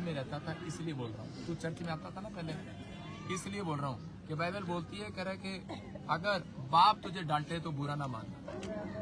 में रहता था, इसलिए बोल रहा हूँ। तू चर्च में आता था ना पहले, इसलिए बोल रहा हूँ कि बाइबल बोलती है, कह रहा है कि अगर बाप तुझे डांटे तो बुरा ना मान।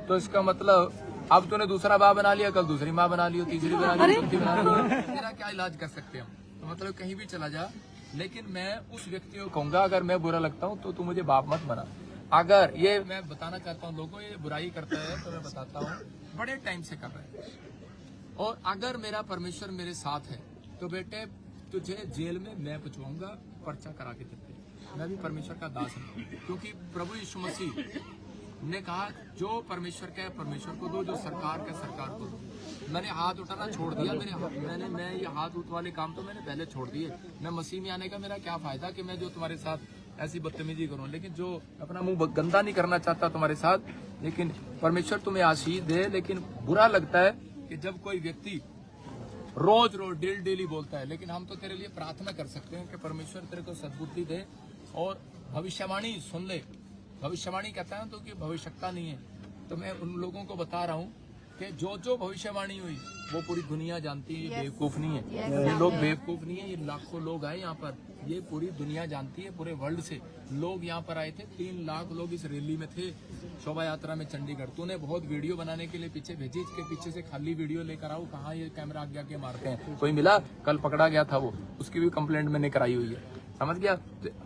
तो इसका मतलब अब तूने दूसरा बाप बना लिया, कल दूसरी माँ बना लियो, तीसरी बना लियो, चौथी बना लियो, तेरा क्या इलाज कर सकते हैं हम। तो मतलब कहीं भी चला जा, लेकिन मैं उस व्यक्ति को कहूंगा अगर मैं बुरा लगता हूँ तो तू मुझे बाप मत बना। अगर ये मैं बताना चाहता हूँ लोगों, ये बुराई करता है तो मैं बताता हूँ बड़े टाइम से कर रहे हैं। और अगर मेरा परमेश्वर मेरे साथ है तो बेटे तुझे जेल में मैं पहुंचाऊंगा, पर्चा करा के देते। मैं भी परमेश्वर का दास हूँ, क्योंकि प्रभु यीशु मसीह ने कहा जो परमेश्वर का है परमेश्वर को दो, जो सरकार का सरकार को दो। मैंने हाथ उठाना छोड़ दिया, मैं ये हाथ उठ वाले काम तो मैंने पहले छोड़ दिए। मैं मसीह में आने का मेरा क्या फायदा कि मैं जो तुम्हारे साथ ऐसी बदतमीजी करूं, लेकिन जो अपना मुंह गंदा नहीं करना चाहता तुम्हारे साथ, लेकिन परमेश्वर तुम्हें आशीष दे। लेकिन बुरा लगता है कि जब कोई व्यक्ति रोज रोज डेली बोलता है। लेकिन हम तो तेरे लिए प्रार्थना कर सकते हैं कि परमेश्वर तेरे को सद्बुद्धि दे और भविष्यवाणी सुन ले। भविष्यवाणी कहता है तो कि भविष्यता नहीं है। तो मैं उन लोगों को बता रहा हूँ कि जो भविष्यवाणी हुई वो पूरी दुनिया जानती है, ये बेवकूफ नहीं है, ये लोग बेवकूफ नहीं है। ये लाखों लोग आए यहाँ पर, ये पूरी दुनिया जानती है, पूरे वर्ल्ड से लोग यहाँ पर आए थे। 3 लाख लोग इस रैली में थे, शोभा यात्रा में चंडीगढ़। तूने बहुत वीडियो बनाने के लिए पीछे भेजी, इसके पीछे से खाली वीडियो लेकर आओ, कहाँ ये कैमरा आगे आगे मारते हैं। कोई मिला? कल पकड़ा गया था वो, उसकी भी कंप्लेंट मैंने कराई हुई है, समझ गया।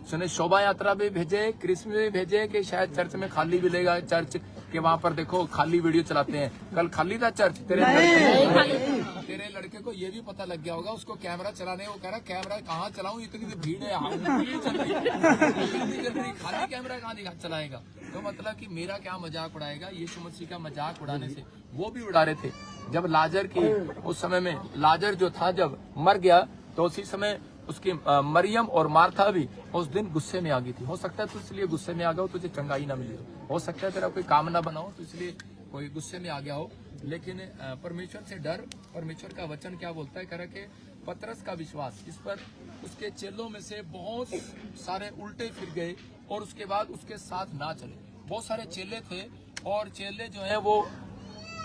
सुने शोभा यात्रा भी भेजे, क्रिसमस भी भेजे कि शायद चर्च में खाली मिलेगा, चर्च के वहाँ पर देखो खाली वीडियो चलाते हैं। कल खाली था चर्च? तेरे लड़के को ये भी पता लग गया होगा, उसको कैमरा चलाने, वो कह रहा कैमरा कहाँ चलाऊं, इतनी भीड़ है यहाँ, खाली कैमरा कहाँ चलाएगा। तो मतलब कि मेरा क्या मजाक उड़ाएगा, यीशु मसीह का मजाक उड़ाने से वो भी उड़ा रहे थे। जब लाजर की उस समय में लाजर जो था जब मर गया, तो उसी समय उसकी मरियम और मार्था भी उस दिन गुस्से में आ गई थी। हो सकता है तो इसलिए गुस्से में आ गया हो, तुझे चंगाई ना मिली हो सकता है तेरा कोई काम ना बनाओ तो इसलिए कोई गुस्से में आ गया हो। लेकिन परमेश्वर से डर। परमेश्वर का वचन क्या बोलता है, कह रहा कि पतरस का विश्वास, इस पर उसके चेलों में से बहुत सारे उल्टे फिर गए और उसके बाद उसके साथ ना चले। बहुत सारे चेले थे और चेले जो है वो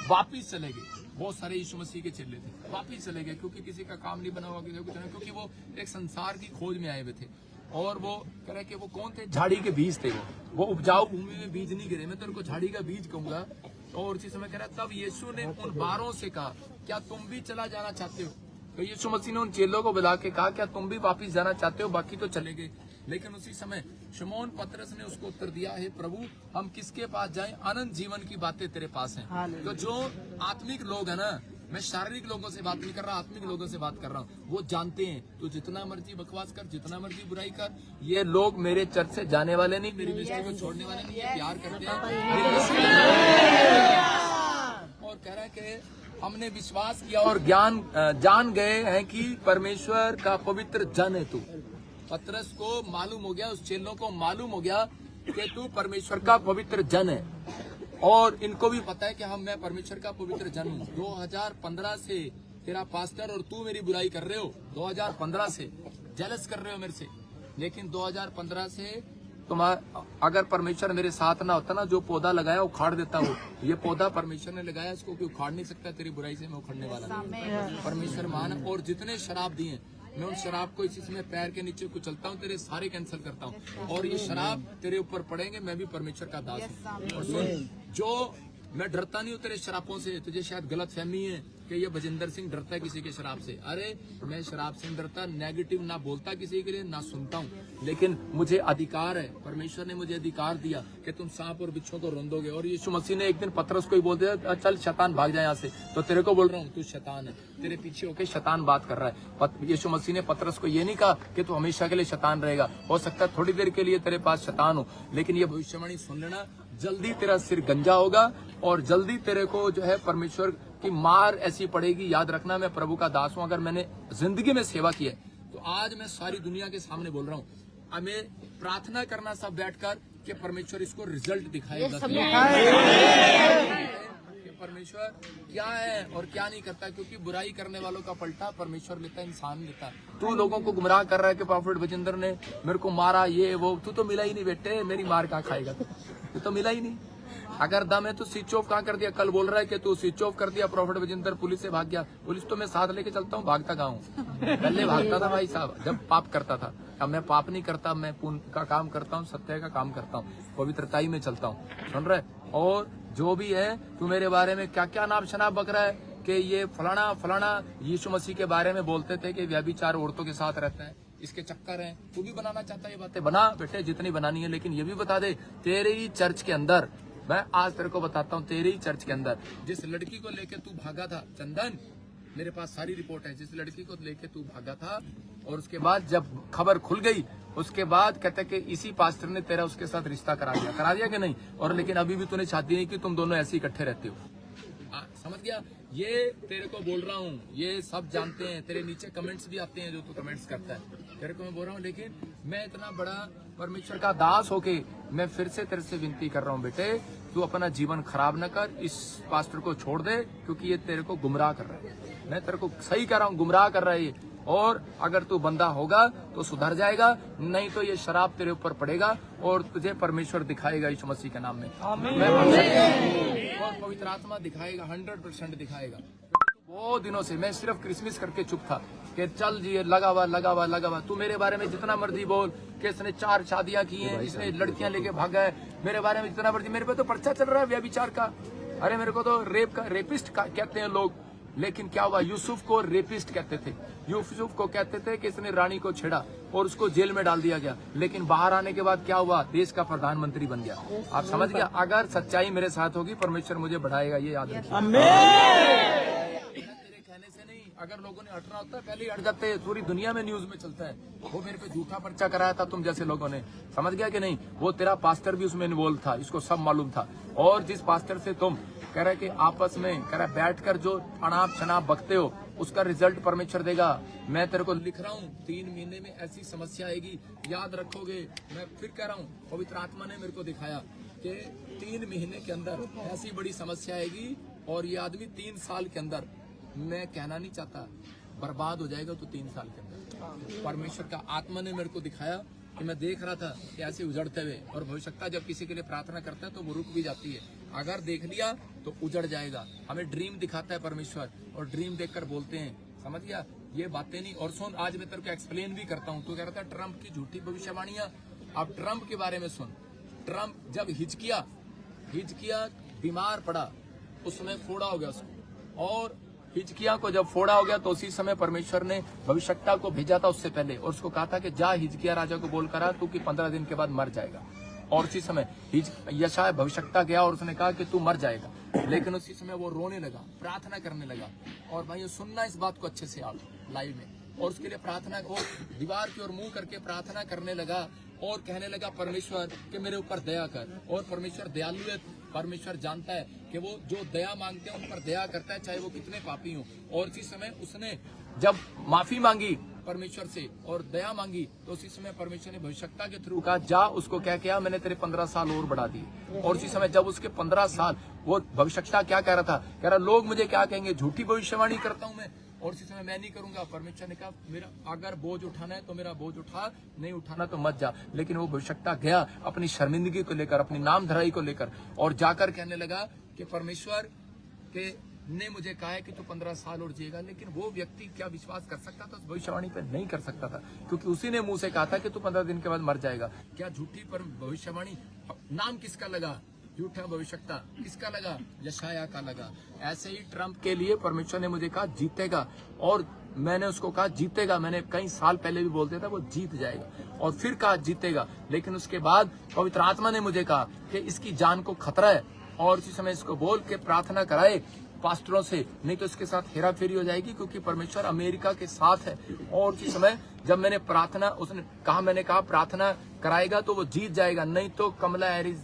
वापिस चले गए। बहुत सारे यीशु मसीह के चेले थे, वापिस चले गए क्योंकि किसी का काम नहीं बना हुआ, किसी कुछ नहीं, क्योंकि वो एक संसार की खोज में आए हुए थे। और वो कह रहे कि वो कौन थे? झाड़ी के बीज थे। वो उपजाऊ भूमि में बीज नहीं गिरे, मैं तेरे को झाड़ी का बीज कहूंगा। और उसी समय कह रहा तब यीशु ने उन 12 से कहा क्या तुम भी चला जाना चाहते हो? तो यीशु मसीह ने उन चेलों को बुला के कहा क्या तुम भी वापिस जाना चाहते हो? बाकी तो चले गए। लेकिन उसी समय शमौन पतरस ने उसको उत्तर दिया, हे प्रभु हम किसके पास जाएं? अनंत जीवन की बातें तेरे पास हैं। तो जो आत्मिक लोग है ना, मैं शारीरिक लोगों से बात नहीं कर रहा, आत्मिक लोगों से बात कर रहा हूँ, वो जानते हैं। तो जितना मर्जी बकवास कर, जितना मर्जी बुराई कर, ये लोग मेरे चर्च से जाने वाले नहीं, मेरी मिस्ट्री को छोड़ने वाले नहीं, ये प्यार करते हैं। और कह रहा है कि हमने विश्वास किया और ज्ञान जान गए हैं कि परमेश्वर का पवित्र जन है तू। पतरस को मालूम हो गया, उस चेलों को मालूम हो गया कि तू परमेश्वर का पवित्र जन है। और इनको भी पता है कि मैं परमेश्वर का पवित्र जन हूँ। 2015 से तेरा पास्टर और तू मेरी बुराई कर रहे हो, 2015 से जेलस कर रहे हो मेरे से। लेकिन 2015 से अगर परमेश्वर मेरे साथ ना होता ना, जो पौधा लगाया उखाड़ देता हो। ये पौधा परमेश्वर ने लगाया, इसको कोई उखाड़ नहीं सकता। तेरी बुराई से मैं उखाड़ने वाला नहीं। परमेश्वर मान। और जितने शराब दिए मैं उन शराब को इसी समय पैर के नीचे कुचलता हूँ, तेरे सारे कैंसिल करता हूँ और ये शराब तेरे ऊपर पड़ेंगे। मैं भी परमेश्वर का दास हूँ। और सुन, जो मैं डरता नहीं हूँ तेरे शराबों से। तुझे शायद गलत फहमी है कि ये भजिंदर सिंह डरता है किसी के शराब से। अरे मैं शराब से डरता, नेगेटिव ना बोलता किसी के लिए, ना सुनता हूँ। लेकिन मुझे अधिकार है, परमेश्वर ने मुझे अधिकार दिया कि तुम सांप और बिच्छों को रौंदोगे। और यीशु मसीह ने एक दिन पतरस को ही बोल दिया चल शैतान भाग जाए यहाँ से। तो तेरे को बोल रहा हूँ तू शैतान है, तेरे पीछे होके शैतान बात कर रहा है। यीशु मसीह ने पतरस को ये नहीं कहा कि तू हमेशा के लिए शैतान रहेगा। हो सकता है थोड़ी देर के लिए तेरे पास शैतान हो, लेकिन ये भविष्यवाणी सुन लेना, जल्दी तेरा सिर गंजा होगा और जल्दी तेरे को जो है परमेश्वर की मार ऐसी पड़ेगी। याद रखना मैं प्रभु का दास हूँ। अगर मैंने जिंदगी में सेवा की है तो आज मैं सारी दुनिया के सामने बोल रहा हूँ। हमें प्रार्थना करना सब बैठकर कि परमेश्वर इसको रिजल्ट दिखाएगा कि परमेश्वर क्या है और क्या नहीं करता। क्योंकि बुराई करने वालों का पलटा परमेश्वर लेता है, इंसान लेता है। तू लोगों को गुमराह कर रहा है कि प्रॉफिट भजिंदर ने मेरे को मारा, ये वो। तू तो मिला ही नहीं बेटे, मेरी मार कहाँ खाएगा? तू तो मिला ही नहीं। अगर दम है तो स्विच ऑफ कहाँ कर दिया? कल बोल रहा है कि तू स्विच ऑफ कर दिया प्रॉफिट विजेंदर, पुलिस से भाग गया। पुलिस तो मैं साथ लेके चलता हूँ, भागता कहाँ हूँ? पहले भागता था भाई साहब जब पाप करता था। अब मैं पाप नहीं करता, मैं पुण्य का काम करता हूँ, सत्य का काम करता हूँ, पवित्रताई में चलता हूँ। सुन रहे? और जो भी है तू मेरे बारे में क्या क्या नाम शनाब बक रहा है कि ये फलाना फलाना यीशु मसीह के बारे में बोलते थे कि व्यभिचार औरतों के साथ रहता है, इसके चक्कर हैं। तू भी बनाना चाहता है ये बातें? बना बेटे जितनी बनानी है, लेकिन ये भी बता दे तेरे ही चर्च के अंदर, मैं आज तेरे को बताता हूँ, तेरे ही चर्च के अंदर जिस लड़की को लेके तू भागा था चंदन, मेरे पास सारी रिपोर्ट है, जिस लड़की को लेके तू भागा था और उसके बाद जब खबर खुल गई उसके बाद कहते कि इसी पास्टर ने तेरा उसके साथ रिश्ता करा दिया कि नहीं? और लेकिन अभी भी तूने शादी नहीं की, तुम दोनों ऐसे इकट्ठे रहते हो। समझ गया? ये तेरे को बोल रहा हूँ, ये सब जानते हैं, तेरे नीचे कमेंट्स भी आते हैं जो तू कमेंट्स करता है, तेरे को मैं बोल रहा हूँ। लेकिन मैं इतना बड़ा परमेश्वर का दास होके मैं फिर से तेरे से विनती कर रहा हूँ, बेटे तू अपना जीवन खराब न कर, इस पास्टर को छोड़ दे, क्योंकि ये तेरे को गुमराह कर रहा है। मैं तेरे को सही कर रहा हूँ, गुमराह कर रहा है ये। और अगर तू बंदा होगा तो सुधर जाएगा, नहीं तो ये शराब तेरे ऊपर पड़ेगा और तुझे परमेश्वर दिखाएगा यीशु मसीह के नाम में। और पवित्र आत्मा दिखाएगा, 100% दिखाएगा। बहुत दिनों से मैं सिर्फ क्रिसमस करके चुप था कि चल जी लगा हुआ। तू मेरे बारे में जितना मर्जी बोल कि इसने 4 शादियां की हैं, इसने लड़कियां लेके भागा है, मेरे बारे में जितना मर्जी, मेरे पे तो पर्चा चल रहा है व्यभिचार का। अरे मेरे को तो रेपिस्ट कहते हैं लोग, लेकिन क्या हुआ? यूसुफ को रेपिस्ट कहते थे, यूसुफ को कहते थे कि इसने रानी को छेड़ा और उसको जेल में डाल दिया गया। लेकिन बाहर आने के बाद क्या हुआ? देश का प्रधानमंत्री बन गया। आप समझ गया? अगर सच्चाई मेरे साथ होगी परमेश्वर मुझे बढ़ाएगा, ये याद रखिए। तेरे कहने से नहीं, अगर लोगों ने हटना होता है पहले ही हट जाते हैं। पूरी दुनिया में न्यूज में चलता है, वो मेरे पे झूठा पर्चा कराया था तुम जैसे लोगों ने। समझ गया कि नहीं? वो तेरा पास्टर भी उसमें इन्वॉल्व था, इसको सब मालूम था। और जिस पास्टर से तुम कह रहे कि आपस में कह रहे बैठकर जो अनाप शनाप बकते हो, उसका रिजल्ट परमेश्वर देगा। मैं तेरे को लिख रहा हूँ, 3 महीने में ऐसी समस्या आएगी, याद रखोगे। मैं फिर कह रहा हूँ, पवित्र आत्मा ने मेरे को दिखाया कि 3 महीने के अंदर ऐसी बड़ी समस्या आएगी और ये आदमी 3 साल के अंदर, मैं कहना नहीं चाहता, बर्बाद हो जाएगा। तो 3 साल के अंदर परमेश्वर का आत्मा ने मेरे को दिखाया कि मैं देख रहा था कि ऐसे उजड़ते हुए, और भविष्यता जब किसी के लिए प्रार्थना करता है तो वो रुक भी जाती है। अगर देख लिया तो उजड़ जाएगा। हमें ड्रीम दिखाता है परमेश्वर, और ड्रीम देखकर बोलते हैं। समझ गया? ये बातें नहीं। और सुन, आज मैं तेरे को एक्सप्लेन भी करता हूँ। तो कह रहा था ट्रंप की झूठी भविष्यवाणियां। अब ट्रंप के बारे में सुन। ट्रंप जब हिजकिया बीमार पड़ा, उस समय फोड़ा हो गया उसको, और हिजकिया को जब फोड़ा हो गया तो उसी समय परमेश्वर ने भविष्यता को भेजा था उससे पहले, और उसको कहा था कि जा हिजकिया राजा को बोल कर आ तू कि 15 दिन के बाद मर जाएगा। और उसी समय यशायाह भविष्यता गया और उसने कहा कि तू मर जाएगा। लेकिन उसी समय वो रोने लगा, प्रार्थना करने लगा। और भाई सुनना इस बात को अच्छे से आप लाइव में, और उसके लिए प्रार्थना को दीवार की ओर मुंह करके प्रार्थना करने लगा और कहने लगा परमेश्वर कि मेरे ऊपर दया कर। और परमेश्वर दयालु है, परमेश्वर जानता है कि वो जो दया मांगते हैं उन पर दया करता है, चाहे वो कितने पापी हों। और इसी समय उसने जब माफी मांगी परमेश्वर से और दया मांगी, तो उसी समय परमेश्वर ने भविष्यता के थ्रू कहा जा उसको क्या किया, मैंने तेरे 15 साल और बढ़ा दिए। और उसी समय जब उसके 15 साल, वो भविष्यता क्या कह रहा था? कह रहा लोग मुझे क्या कहेंगे, झूठी भविष्यवाणी करता हूं मैं, और इसी समय मैं नहीं करूंगा। परमेश्वर ने कहा मेरा अगर बोझ उठाना है तो मेरा बोझ उठा, नहीं उठाना तो मत जा। लेकिन वो भविष्यता गया अपनी शर्मिंदगी को लेकर, अपनी नामधराई को लेकर, और जाकर कहने लगा कि परमेश्वर के ने मुझे कहा है कि तू 15 साल और जिएगा। लेकिन वो व्यक्ति क्या विश्वास कर सकता था उस भविष्यवाणी पर? नहीं कर सकता था, क्योंकि उसी ने मुंह से कहा था कि तू 15 दिन के बाद मर जाएगा। क्या झूठी पर भविष्यवाणी? नाम किसका लगा? झूठा भविष्यता किसका लगा? यशायाह का लगा। ऐसे ही ट्रंप के लिए परमेश्वर ने मुझे कहा जीतेगा, और मैंने उसको कहा जीतेगा। मैंने कई साल पहले भी बोलते था वो जीत जाएगा, और फिर कहा जीतेगा। लेकिन उसके बाद पवित्र आत्मा ने मुझे कहा कि इसकी जान को खतरा है, और इसी समय इसको बोल के प्रार्थना कराए पास्टरों से, नहीं तो इसके साथ हेरा फेरी हो जाएगी, क्योंकि परमेश्वर अमेरिका के साथ है। और उसी समय जब मैंने प्रार्थना, उसने कहा, मैंने कहा प्रार्थना कराएगा तो वो जीत जाएगा, नहीं तो कमला हैरिस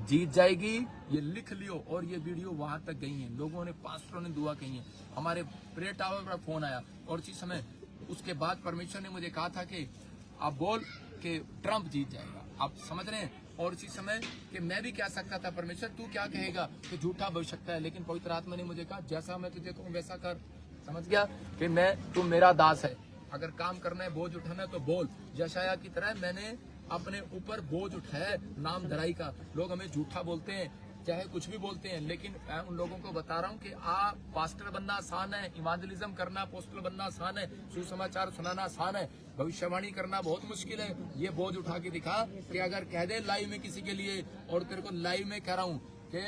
जीत जाएगी। ये लिख लियो। और ये वीडियो वहां तक गई है, लोगों ने, पास्टरों ने दुआ कही है, हमारे प्रेयर टावर पर फोन आया। और इसी समय उसके बाद परमेश्वर ने मुझे कहा था कि आप बोल कि ट्रंप जीत जाएगा। आप समझ रहे हैं? और इसी समय कि मैं भी कह सकता था परमेश्वर तू क्या कहेगा कि झूठा भविष्यता है, लेकिन पवित्र आत्मा ने मुझे कहा जैसा मैं तुझे कहूँ वैसा कर। समझ गया कि तू मेरा दास है, अगर काम करना है, बोझ उठाना है तो बोल। यशायाह की तरह मैंने अपने ऊपर बोझ उठाया है नाम धराई का। लोग हमें झूठा बोलते हैं, चाहे कुछ भी बोलते हैं, लेकिन मैं उन लोगों को बता रहा हूँ कि पास्टर बनना आसान है, इवांजलिज्म करना, अपोस्टल बनना आसान है, सुसमाचार सुनाना आसान है, भविष्यवाणी करना बहुत मुश्किल है। ये बोझ उठा के दिखा कि अगर कह दे लाइव में किसी के लिए, और तेरे को लाइव में कह रहा हूँ कि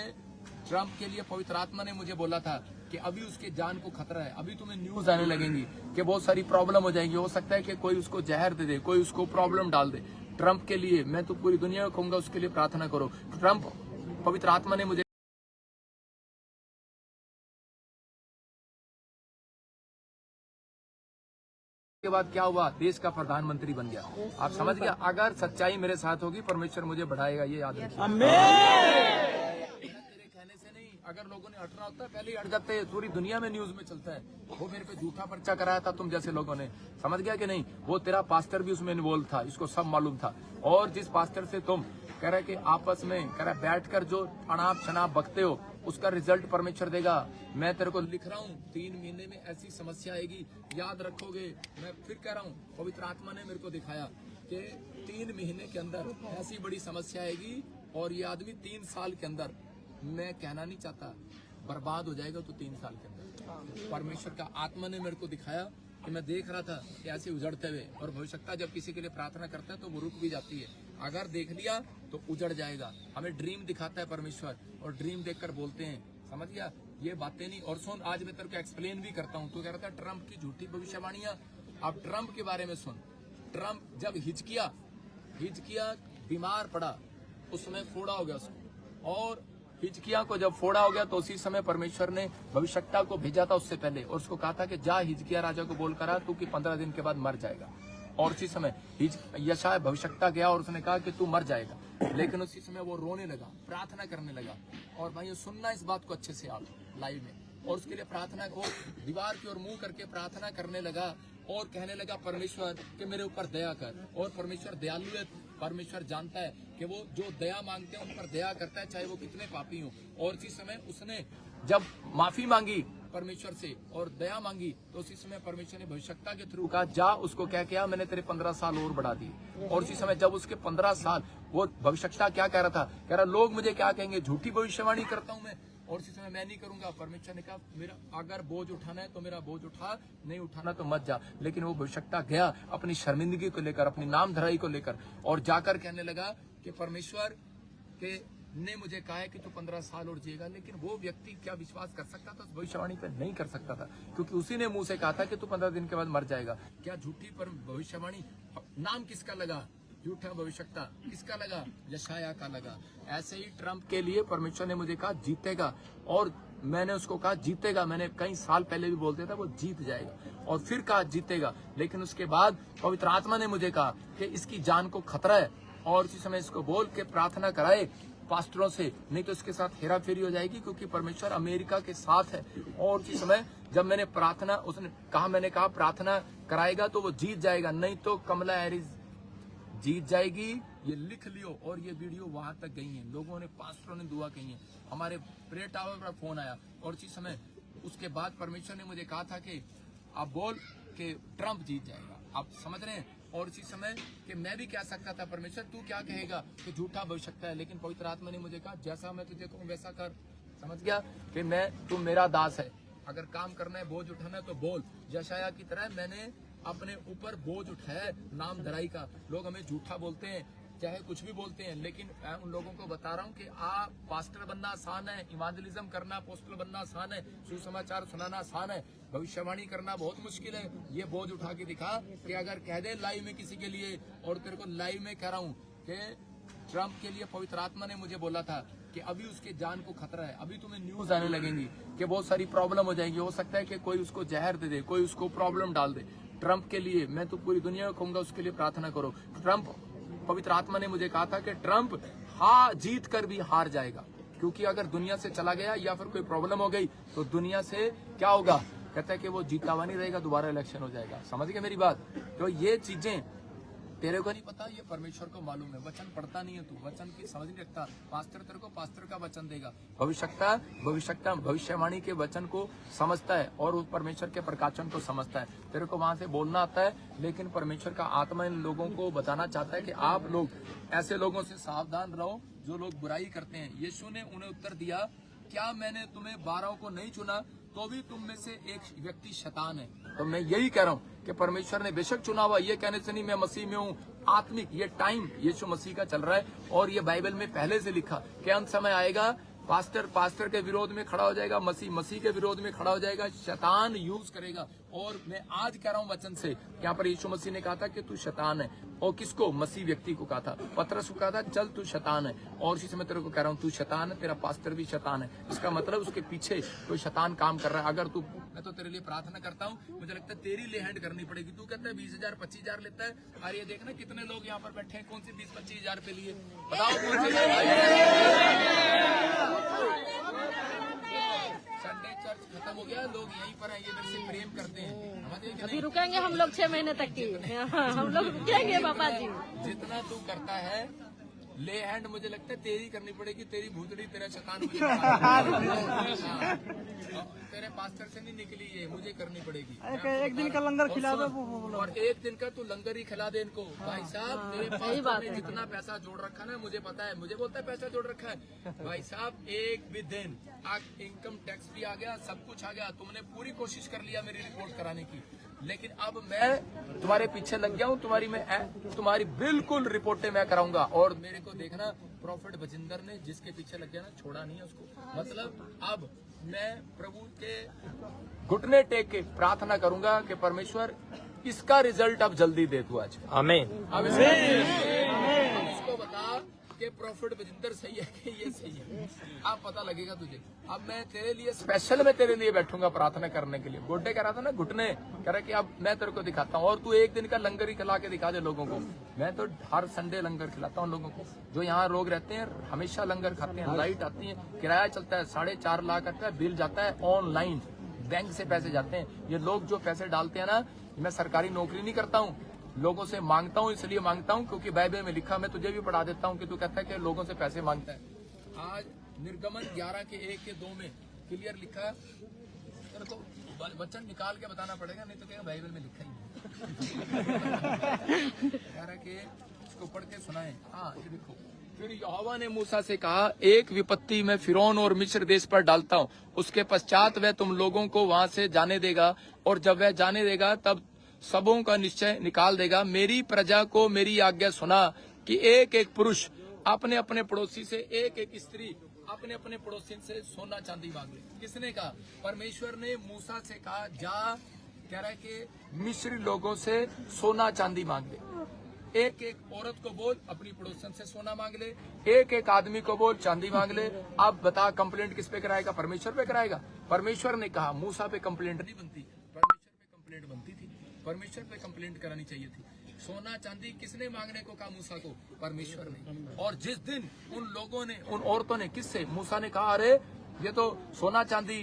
ट्रंप के लिए पवित्र आत्मा ने मुझे बोला था कि अभी उसके जान को खतरा है, अभी तुम्हें न्यूज आने लगेंगी कि बहुत सारी प्रॉब्लम हो जाएंगी, हो सकता है कि कोई उसको जहर दे दे, कोई उसको प्रॉब्लम डाल दे। ट्रंप के लिए मैं तो पूरी दुनिया को कहूंगा उसके लिए प्रार्थना करो। ट्रंप पवित्र आत्मा ने मुझे के बाद क्या हुआ, देश का प्रधानमंत्री बन गया। आप समझ गया, अगर सच्चाई मेरे साथ होगी परमेश्वर मुझे बढ़ाएगा, ये याद रखिए। तेरे कहने से नहीं, अगर लोगों ने हटना होता है पहले ही हट जाते, पूरी दुनिया में न्यूज में चलता है। वो मेरे पे झूठा पर्चा कराया था तुम जैसे लोगों ने, समझ गया कि नहीं। वो तेरा पास्टर भी उसमें इन्वॉल्व था, इसको सब मालूम था। और जिस पास्टर से तुम कह रहे कि आपस में कह रहे बैठकर जो अनाप शनाप बकते हो, उसका रिजल्ट परमेश्वर देगा। मैं तेरे को लिख रहा हूँ, 3 महीने में ऐसी समस्या आएगी, याद रखोगे। मैं फिर कह रहा हूँ, पवित्र आत्मा ने मेरे को दिखाया कि 3 महीने के अंदर ऐसी बड़ी समस्या आएगी, और ये आदमी 3 साल के अंदर, मैं कहना नहीं चाहता, बर्बाद हो जाएगा। तो 3 साल के अंदर परमेश्वर का आत्मा ने मेरे को दिखाया कि मैं देख रहा था कि ऐसे उजड़ते हुए, और भविष्यता जब किसी के लिए प्रार्थना करता है तो वो रुक भी जाती है। अगर देख लिया तो उजड़ जाएगा। हमें ड्रीम दिखाता है परमेश्वर, और ड्रीम देखकर बोलते हैं, समझ गया, ये बातें नहीं। और सुन, आज मैं तेरे को एक्सप्लेन भी करता हूँ। तो कह रहा था ट्रंप की झूठी भविष्यवाणियां। अब ट्रंप के बारे में सुन। ट्रंप जब हिजकिया बीमार पड़ा, उस समय फोड़ा हो गया उसको, और हिजकिया को जब फोड़ा हो गया तो उसी समय परमेश्वर ने भविष्यता को भेजा था उससे पहले, और उसको कहा था कि जा हिजकिया राजा को बोल कर आ तू कि 15 दिन के बाद मर जाएगा। और उसी समय यशायाह भविष्यता गया और उसने कहा कि तू मर जाएगा। लेकिन उसी समय वो रोने लगा, प्रार्थना करने लगा। और भाई सुनना इस बात को अच्छे से आप लाइव में, और उसके लिए प्रार्थना को दीवार की ओर मुंह करके प्रार्थना करने लगा, और कहने लगा परमेश्वर कि मेरे ऊपर दया कर। और परमेश्वर दयालु है, परमेश्वर जानता है कि वो जो दया मांगते हैं उन पर दया करता है, चाहे वो कितने पापी हों। और इसी समय उसने जब माफी मांगी परमेश्वर से और दया मांगी, तो उसी समय परमेश्वर ने भविष्यता के थ्रू कहा जा उसको क्या किया, मैंने तेरे 15 साल और बढ़ा दिए। और उसी समय जब उसके 15 साल, वो भविष्यता क्या कह रहा था, कह रहा लोग मुझे क्या कहेंगे, झूठी भविष्यवाणी करता हूं मैं, और इसी समय मैं नहीं करूंगा। परमेश्वर ने कहा मेरा अगर बोझ उठाना है तो मेरा बोझ उठा, नहीं उठाना तो मत जा। लेकिन वो भविष्यता गया अपनी शर्मिंदगी को लेकर, अपनी नाम धराई को लेकर, और जाकर कहने लगा कि परमेश्वर के ने मुझे कहा है कि तू 15 साल और जिएगा। लेकिन वो व्यक्ति क्या विश्वास कर सकता था उस भविष्यवाणी पे? नहीं कर सकता था, क्योंकि उसी ने मुंह से कहा था कि तू 15 दिन के बाद मर जाएगा। क्या झूठी पर भविष्यवाणी, नाम किसका लगा, झूठा भविष्यता किसका लगा, यशायाह का लगा। ऐसे ही ट्रंप के लिए परमेश्वर ने मुझे कहा जीतेगा, और मैंने उसको कहा जीतेगा। मैंने कई साल पहले भी बोलते था वो जीत जाएगा, और फिर कहा जीतेगा। लेकिन उसके बाद पवित्र आत्मा ने मुझे कहा कि इसकी जान को खतरा है, और उसी समय इसको बोल के प्रार्थना कराए पास्टरों से, नहीं तो इसके साथ हेरा फेरी हो जाएगी, क्योंकि परमेश्वर अमेरिका के साथ है। और उसी समय जब मैंने प्रार्थना, उसने कहा, मैंने कहा प्रार्थना कराएगा तो वो जीत जाएगा, नहीं तो कमला हैरिस जीत जाएगी। ये लिख लियो। और ये वीडियो वहां तक गई है, लोगों ने, पास्टरों ने दुआ कही है, हमारे प्रेयर टावर पर फोन आया। और उसी समय उसके बाद परमेश्वर ने मुझे कहा था कि आप बोल कि ट्रंप जीत जाएगा। आप समझ रहे हैं? और इसी समय कि मैं भी कह सकता था परमेश्वर तू क्या कहेगा कि झूठा भविष्यता है, लेकिन पवित्र आत्मा ने मुझे कहा जैसा मैं तुझे कहूँ वैसा कर। समझ गया कि मैं, तू मेरा दास है, अगर काम करना है, बोझ उठाना है तो बोल। यशायाह की तरह मैंने अपने ऊपर बोझ उठाया है नाम धराई का। लोग हमें झूठा बोलते हैं, चाहे कुछ भी बोलते हैं, लेकिन मैं उन लोगों को बता रहा हूँ कि पास्टर बनना आसान है, इवांजलिज्म करना, अपोस्टल बनना आसान है, सुसमाचार सुनाना आसान है, भविष्यवाणी करना बहुत मुश्किल है। ये बोझ उठा के दिखा कि अगर कह दे लाइव में किसी के लिए, और तेरे को लाइव में कह रहा हूँ कि ट्रंप के लिए पवित्र आत्मा ने मुझे बोला था कि अभी उसके जान को खतरा है, अभी तुम्हें न्यूज आने लगेंगी कि बहुत सारी प्रॉब्लम हो जाएंगी, हो सकता है कि कोई उसको जहर दे दे, कोई उसको प्रॉब्लम डाल दे। ट्रंप के लिए मैं तो पूरी दुनिया को कहूंगा उसके लिए प्रार्थना करो। ट्रंप, पवित्र आत्मा ने मुझे कहा था कि ट्रंप जीत कर भी हार जाएगा, क्योंकि अगर दुनिया से चला गया या फिर कोई प्रॉब्लम हो गई तो दुनिया से क्या होगा, कहता है कि वो जीता हुआ नहीं रहेगा, दोबारा इलेक्शन हो जाएगा। समझ गए मेरी बात? तो ये चीजें तेरे को नहीं पता, ये परमेश्वर को मालूम है। वचन पढ़ता नहीं है तू, वचन की समझ नहीं रखता। पास्टर तेरे को पास्टर का वचन देगा, भविष्यवाणी के वचन को समझता है और उस परमेश्वर के प्रकाशन को समझता है। तेरे को वहां से बोलना आता है, लेकिन परमेश्वर का आत्मा इन लोगों को बताना चाहता है कि आप लोग ऐसे लोगों से सावधान रहो जो लोग बुराई करते हैं। यीशु ने उन्हें उत्तर दिया, क्या मैंने तुम्हें 12 को नहीं चुना? तो भी तुम में से एक व्यक्ति शैतान है। तो मैं यही कह रहा हूँ कि परमेश्वर ने बेशक चुना हुआ, ये कहने से नहीं मैं मसीह में हूँ, आत्मिक ये टाइम यीशु मसीह का चल रहा है और ये बाइबल में पहले से लिखा कि अंत समय आएगा, पास्टर के विरोध में खड़ा हो जाएगा, मसीह के विरोध में खड़ा हो जाएगा, शैतान यूज करेगा। और मैं आज कह रहा हूँ वचन से, यहाँ पर यीशु मसीह ने कहा था कि तू शैतान है। और किसको? मसीह व्यक्ति को कहा था। पतरस को कहा था चल तू शैतान है। और इसी समय तेरे को कह रहा हूँ तू शैतान है, तेरा पास्टर भी शैतान है। इसका मतलब उसके पीछे कोई शैतान काम कर रहा है। अगर तू, मैं तो तेरे लिए प्रार्थना करता हूँ, मुझे लगता है तेरी ले हैंड करनी पड़ेगी। तू कहता है 20,000 25,000 लेता है, और ये देखना कितने लोग यहाँ पर बैठे हैं, कौन से 20-25,000 पे लिए, बताओ कौन से? संडे चर्च खत्म हो गया, लोग यहीं पर हैं, ये मेरे से प्रेम करते हैं। अभी रुकेंगे हम लोग 6 महीने तक की, हम लोग रुकेंगे बाबा जी। जितना तू करता है ले हैंड, मुझे लगता है तेरी करनी पड़ेगी। तेरी भूतड़ी, तेरा शैतान तेरे पास्टर से नहीं निकली, ये मुझे करनी पड़ेगी। एक दिन का लंगर खिला दो, और एक दिन का तू लंगर ही खिला दे इनको। भाई साहब तेरे पास्टर ने जितना पैसा जोड़ रखा ना, मुझे पता है, मुझे बोलता है पैसा जोड़ रखा है। भाई साहब एक भी दिन इनकम टैक्स भी आ गया, सब कुछ आ गया, तुमने पूरी कोशिश कर लिया मेरी रिपोर्ट कराने की, लेकिन अब मैं तुम्हारे पीछे लग गया हूँ, तुम्हारी बिल्कुल रिपोर्टें मैं कराऊंगा। और मेरे को देखना, प्रॉफिट बजिंदर ने जिसके पीछे लग गया ना, छोड़ा नहीं है उसको। मतलब अब मैं प्रभु के घुटने टेक के प्रार्थना करूंगा कि परमेश्वर इसका रिजल्ट अब जल्दी दे तू आज। आमीन। उसको बता कि प्रॉफिट बजिंदर सही है कि ये सही है, अब पता लगेगा तुझे। अब मैं तेरे लिए स्पेशल में तेरे लिए बैठूंगा प्रार्थना करने के लिए। गोड्डे कह रहा था ना, घुटने कह रहा कि अब मैं तेरे को दिखाता हूँ, और तू एक दिन का लंगर ही खिला के दिखा दे लोगों को। मैं तो हर संडे लंगर खिलाता हूँ लोगों को। जो यहाँ लोग रहते हैं हमेशा लंगर खाते हैं, लाइट आती है, किराया चलता है 4.5 लाख आता है, बिल जाता है ऑनलाइन, बैंक से पैसे जाते हैं। ये लोग जो पैसे डालते हैं ना, मैं सरकारी नौकरी नहीं करता हूँ, लोगों से मांगता हूँ, इसलिए मांगता हूँ क्योंकि बाइबल में लिखा, मैं तुझे भी पढ़ा देता हूँ कि तू कहता है कि लोगों से पैसे मांगता है। आज निर्गमन 11 के 1 के 2 में क्लियर लिखा, तेरे को वचन निकाल के बताना पड़ेगा, नहीं तो क्या बाइबल में लिखा ही नहीं। कह रहा कि इसको पढ़ के सुनाए। हाँ ये देखो, फिर यहोवा ने मूसा से कहा, एक विपत्ति मैं फिरौन और मिस्र देश पर डालता हूँ, उसके पश्चात वह तुम लोगों को वहां से जाने देगा, और जब वह जाने देगा तब सबों का निश्चय निकाल देगा। मेरी प्रजा को मेरी आज्ञा सुना कि एक एक पुरुष अपने अपने पड़ोसी से, एक एक स्त्री अपने अपने पड़ोसी से सोना चांदी मांग ले। किसने कहा? परमेश्वर ने मूसा से कहा, जा, कह रहा है कि मिस्री लोगों से सोना चांदी मांग ले। एक एक औरत को बोल अपनी पड़ोसन से सोना मांग ले, एक एक आदमी को बोल चांदी मांग ले। अब बता कंप्लेंट किस पे कराएगा? परमेश्वर पे कराएगा। परमेश्वर ने कहा, मूसा पे कंप्लेंट नहीं बनती, परमेश्वर पे कंप्लेंट बनती थी, परमेश्वर पे कंप्लेंट करानी चाहिए थी। सोना चांदी किसने मांगने को कहा मूसा को? परमेश्वर ने। और जिस दिन उन लोगों ने, उन औरतों ने, किससे? मूसा ने कहा, अरे ये तो सोना चांदी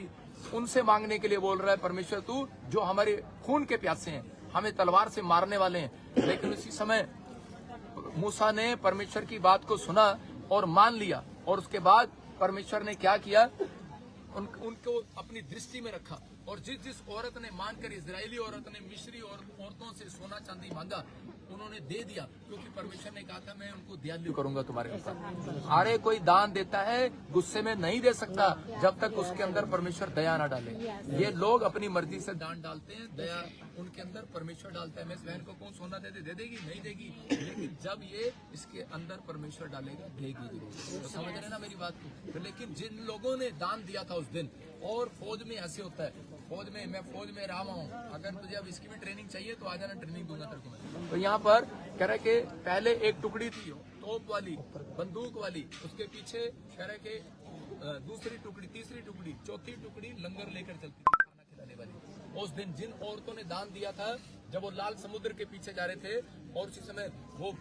उनसे मांगने के लिए बोल रहा है परमेश्वर तू, जो हमारे खून के प्यासे हैं, हमें तलवार से मारने वाले हैं। लेकिन उसी समय मूसा ने परमेश्वर की बात को सुना और मान लिया, और उसके बाद परमेश्वर ने क्या किया? उनको अपनी दृष्टि में रखा, और जिस औरत ने मानकर, इजरायली औरत ने मिस्री औरतों से सोना चांदी मांगा, उन्होंने दे दिया, क्योंकि परमेश्वर ने कहा था मैं उनको दयालु करूंगा तुम्हारे ऊपर। अरे कोई दान देता है गुस्से में नहीं दे सकता जब तक उसके अंदर परमेश्वर दया ना डाले। ये लोग अपनी मर्जी से दान डालते हैं, दया उनके अंदर परमेश्वर डालता है। मैं इस बहन को कौन सोना दे देगी? नहीं देगी, लेकिन जब ये इसके अंदर परमेश्वर डालेगा देगी जरूर। तो समझ रहे ना मेरी बात को? लेकिन जिन लोगों ने दान दिया था उस दिन, और फौज में ऐसे होता है, फौज में, मैं फौज में रहा हूँ, अगर तुझे अब इसकी भी ट्रेनिंग चाहिए तो आ जाना, ट्रेनिंग दूंगा तेरे को मैं। तो यहाँ पर कह रहे कि पहले एक टुकड़ी थी तोप वाली, बंदूक वाली, उसके पीछे कह रहे कि दूसरी टुकड़ी, तीसरी टुकड़ी, चौथी टुकड़ी लंगर लेकर चलती थी, खाना खिलाने वाली। उस दिन जिन औरतों ने दान दिया था, जब वो लाल समुद्र के पीछे जा रहे थे और उसी समय वो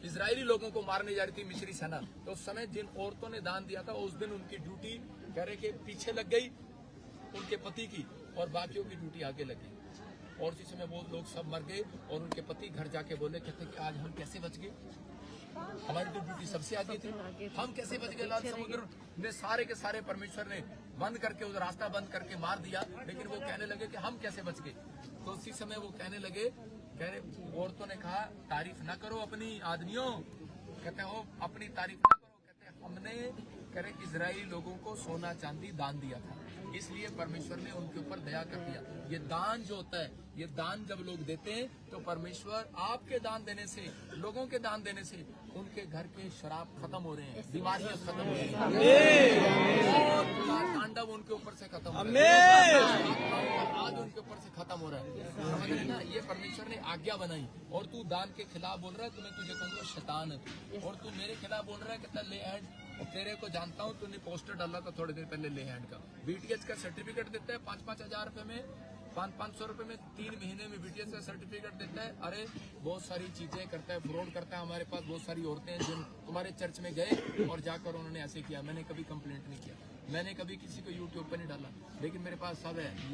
इजरायली लोगों को मारने जा रही थी मिस्री सेना, तो उस समय जिन औरतों ने दान दिया था उस दिन उनकी ड्यूटी कह रहे कि पीछे लग गई उनके पति की, और बाकियों की ड्यूटी आगे लगी। और उसी समय वो लोग सब मर गए और उनके पति घर जाके बोले, कहते कि आज हम कैसे बच गए, हमारी तो ड्यूटी सबसे आगे थी, हम कैसे बच गए। लाल समुद्र ने सारे के सारे परमेश्वर ने बंद करके उस रास्ता बंद करके मार दिया, लेकिन वो कहने लगे कि हम कैसे बच गए। तो उसी समय वो कहने लगे, औरतों ने कहा तारीफ ना करो अपनी आदमियों, कहते हो अपनी तारीफ ना करो, कहते हमने इजरायली लोगों को सोना चांदी दान दिया था, इसलिए परमेश्वर ने उनके ऊपर दया कर दिया। ये दान जो होता है, ये दान जब लोग देते हैं तो परमेश्वर आपके दान देने से, लोगों के दान देने से उनके घर के शराब खत्म हो रहे हैं, बीमारियां खत्म हो रही हैं, तांडव उनके ऊपर से खत्म हो रहा है, आज उनके ऊपर से खत्म हो रहा है। समझ रहे ना, ये परमेश्वर ने आज्ञा बनाई। और तू दान के खिलाफ बोल रहा है, तो मैं तुझे कहूँगा शैतान है तू। और तू मेरे खिलाफ बोल रहा है, कहता ले हैंड, तेरे को जानता हूँ, तूने पोस्टर डाला था थोड़े दिन पहले ले हैंड का, बीटीएच का सर्टिफिकेट देता है 5-5 हजार रुपए में, 500 रुपए में 3 महीने में बीटीएच का सर्टिफिकेट देता है। अरे बहुत सारी चीजें करता है, फ्रॉड करता है। हमारे पास बहुत सारी औरतें हैं जिन तुम्हारे चर्च में गए और जाकर उन्होंने ऐसे किया। मैंने कभी कंप्लेंट नहीं किया, मैंने कभी किसी को यूट्यूब पर नहीं डाला, लेकिन मेरे पास सब है।